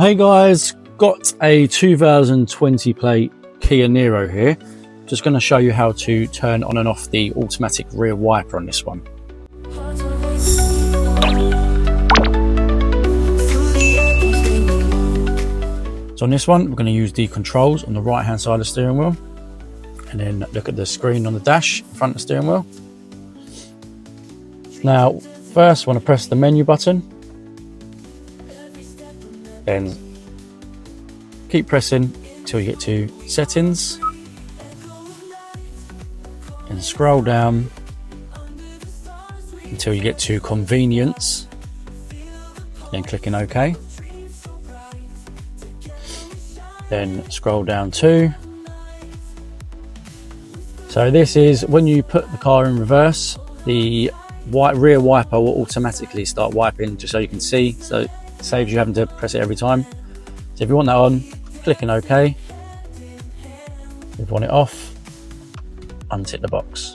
Hey guys, got a 2020 plate Kia Niro here. Just going to show you how to turn on and off the automatic rear wiper on this one. So on this one, we're going to use the controls on the right hand side of the steering wheel, and then look at the screen on the dash in front of the steering wheel. Now, first I want to press the menu button, then keep pressing until you get to settings, and scroll down until you get to convenience, then clicking OK. Then scroll down too. So this is when you put the car in reverse, the rear wiper will automatically start wiping, just so you can see, so it saves you having to press it every time. So if you want that on, clicking OK. If you want it off, untick the box.